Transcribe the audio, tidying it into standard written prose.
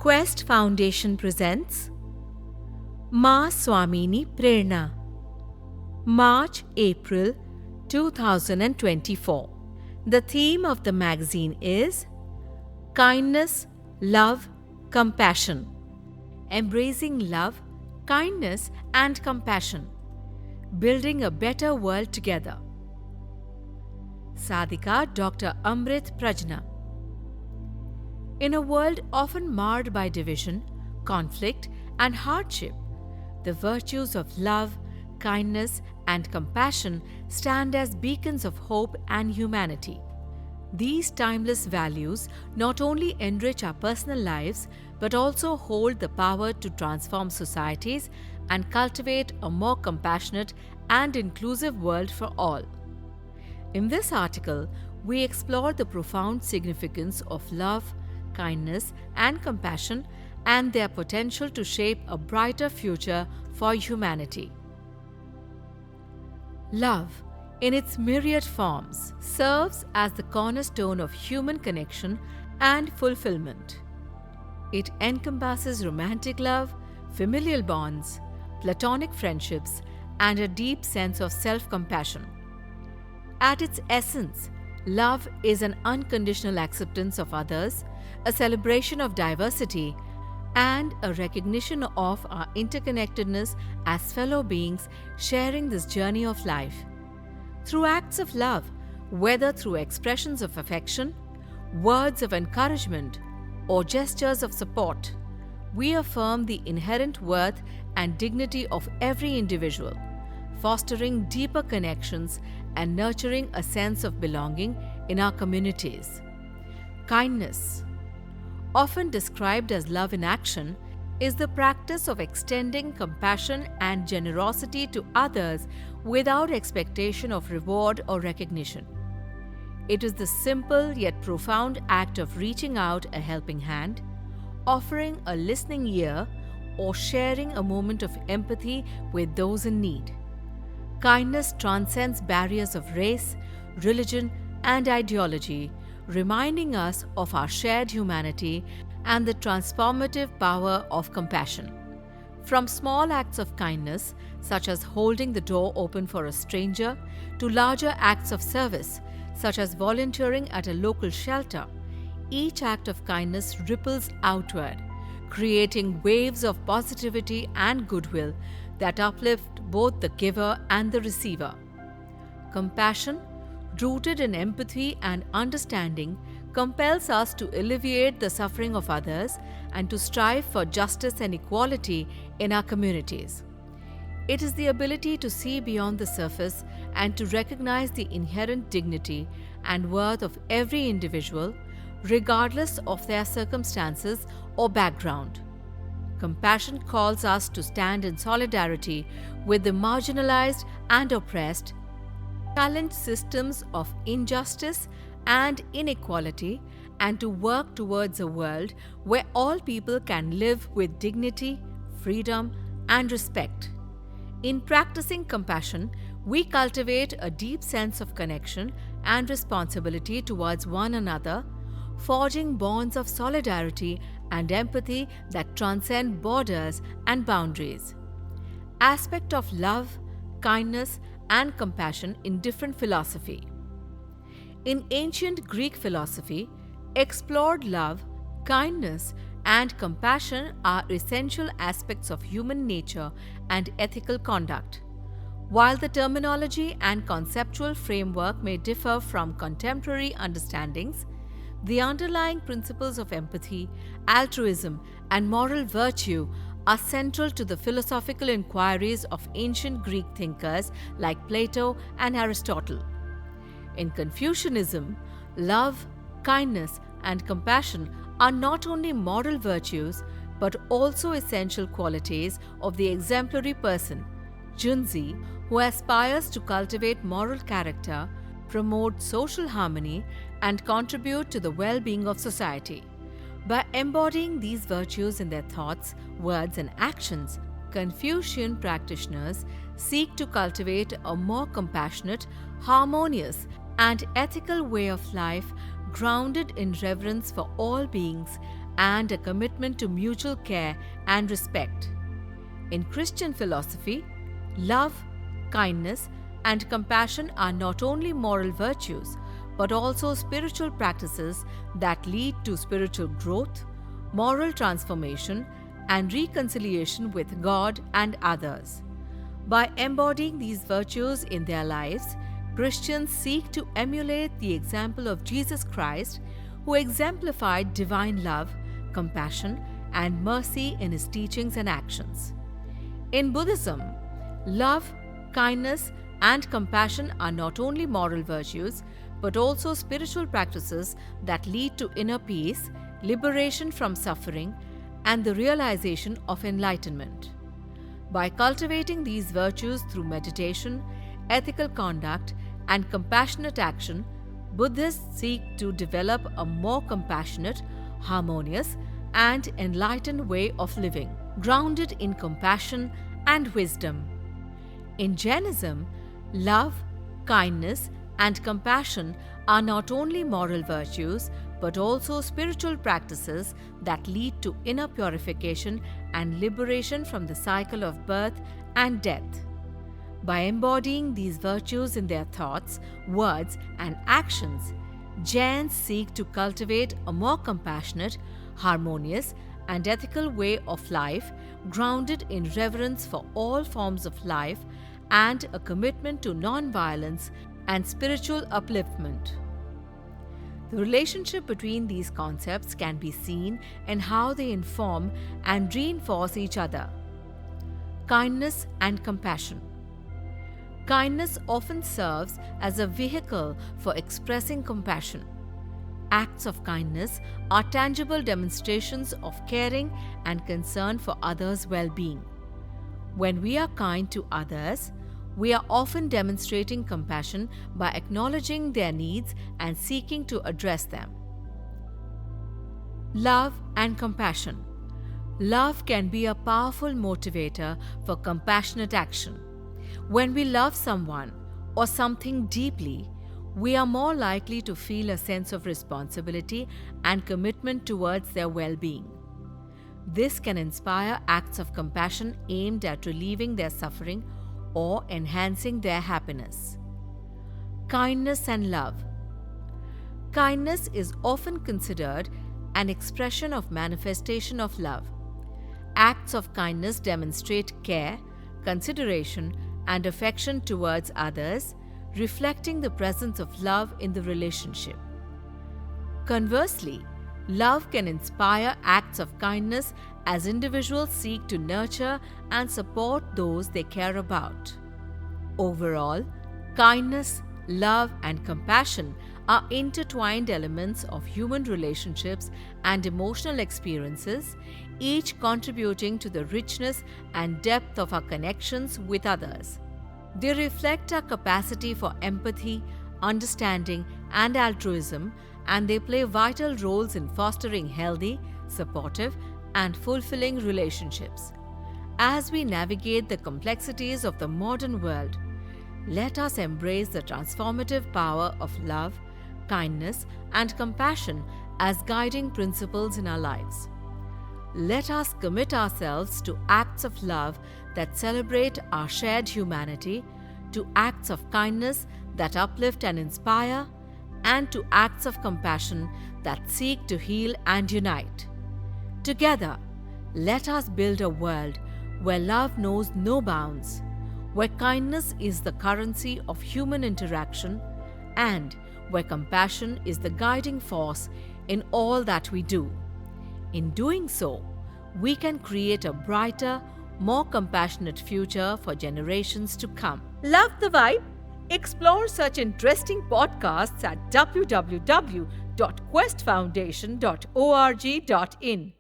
Quest Foundation presents Ma Swamini Prerna, March-April 2024. The theme of the magazine is Kindness, Love, Compassion. Embracing love, kindness and compassion. Building a better world together. Sadhika Dr. Amrit Prajna. In a world often marred by division, conflict and hardship, the virtues of love, kindness and compassion stand as beacons of hope and humanity. These timeless values not only enrich our personal lives but also hold the power to transform societies and cultivate a more compassionate and inclusive world for all. In this article, we explore the profound significance of love, kindness and compassion and their potential to shape a brighter future for humanity. Love, in its myriad forms, serves as the cornerstone of human connection and fulfillment. It encompasses romantic love, familial bonds, platonic friendships, and a deep sense of self-compassion. At its essence, love is an unconditional acceptance of others, a celebration of diversity, and a recognition of our interconnectedness as fellow beings sharing this journey of life. Through acts of love, whether through expressions of affection, words of encouragement, or gestures of support, we affirm the inherent worth and dignity of every individual, fostering deeper connections and nurturing a sense of belonging in our communities. Kindness, often described as love in action, is the practice of extending compassion and generosity to others without expectation of reward or recognition. It is the simple yet profound act of reaching out a helping hand, offering a listening ear, or sharing a moment of empathy with those in need. Kindness transcends barriers of race, religion, and ideology, reminding us of our shared humanity and the transformative power of compassion. From small acts of kindness, such as holding the door open for a stranger, to larger acts of service, such as volunteering at a local shelter, each act of kindness ripples outward, creating waves of positivity and goodwill that uplift both the giver and the receiver. Compassion, rooted in empathy and understanding, compels us to alleviate the suffering of others and to strive for justice and equality in our communities. It is the ability to see beyond the surface and to recognize the inherent dignity and worth of every individual, regardless of their circumstances or background. Compassion calls us to stand in solidarity with the marginalized and oppressed, challenge systems of injustice and inequality, and to work towards a world where all people can live with dignity, freedom, and respect. In practicing compassion, we cultivate a deep sense of connection and responsibility towards one another, forging bonds of solidarity and empathy that transcend borders and boundaries. Aspect of love, kindness, and compassion in different philosophy. In ancient Greek philosophy, explored love, kindness, and compassion are essential aspects of human nature and ethical conduct. While the terminology and conceptual framework may differ from contemporary understandings, the underlying principles of empathy, altruism, and moral virtue are central to the philosophical inquiries of ancient Greek thinkers like Plato and Aristotle. In Confucianism, love, kindness, and compassion are not only moral virtues but also essential qualities of the exemplary person, Junzi, who aspires to cultivate moral character, promote social harmony, and contribute to the well-being of society. By embodying these virtues in their thoughts, words, and actions, Confucian practitioners seek to cultivate a more compassionate, harmonious, and ethical way of life grounded in reverence for all beings and a commitment to mutual care and respect. In Christian philosophy, love, kindness, and compassion are not only moral virtues but also spiritual practices that lead to spiritual growth, moral transformation, and reconciliation with God and others. By embodying these virtues in their lives, Christians seek to emulate the example of Jesus Christ, who exemplified divine love, compassion, and mercy in his teachings and actions. In Buddhism, love, kindness, and compassion are not only moral virtues but also spiritual practices that lead to inner peace, liberation from suffering, and the realization of enlightenment. By cultivating these virtues through meditation, ethical conduct, and compassionate action, Buddhists seek to develop a more compassionate, harmonious, and enlightened way of living, grounded in compassion and wisdom. In Jainism, love, kindness, and compassion are not only moral virtues but also spiritual practices that lead to inner purification and liberation from the cycle of birth and death. By embodying these virtues in their thoughts, words, and actions, Jains seek to cultivate a more compassionate, harmonious, and ethical way of life grounded in reverence for all forms of life and a commitment to non-violence and spiritual upliftment. The relationship between these concepts can be seen in how they inform and reinforce each other. Kindness and compassion. Kindness often serves as a vehicle for expressing compassion. Acts of kindness are tangible demonstrations of caring and concern for others' well-being. When we are kind to others, we are often demonstrating compassion by acknowledging their needs and seeking to address them. Love and compassion. Love can be a powerful motivator for compassionate action. When we love someone or something deeply, we are more likely to feel a sense of responsibility and commitment towards their well-being. This can inspire acts of compassion aimed at relieving their suffering or enhancing their happiness. Kindness and love. Kindness is often considered an expression of manifestation of love. Acts of kindness demonstrate care, consideration, and affection towards others, reflecting the presence of love in the relationship. Conversely, love can inspire acts of kindness as individuals seek to nurture and support those they care about. Overall, kindness, love, and compassion are intertwined elements of human relationships and emotional experiences, each contributing to the richness and depth of our connections with others. They reflect our capacity for empathy, understanding, and altruism, and they play vital roles in fostering healthy, supportive, and fulfilling relationships. As we navigate the complexities of the modern world, let us embrace the transformative power of love, kindness, and compassion as guiding principles in our lives. Let us commit ourselves to acts of love that celebrate our shared humanity, to acts of kindness that uplift and inspire, and to acts of compassion that seek to heal and unite. Together, let us build a world where love knows no bounds, where kindness is the currency of human interaction, and where compassion is the guiding force in all that we do. In doing so, we can create a brighter, more compassionate future for generations to come. Love the vibe? Explore such interesting podcasts at www.questfoundation.org.in.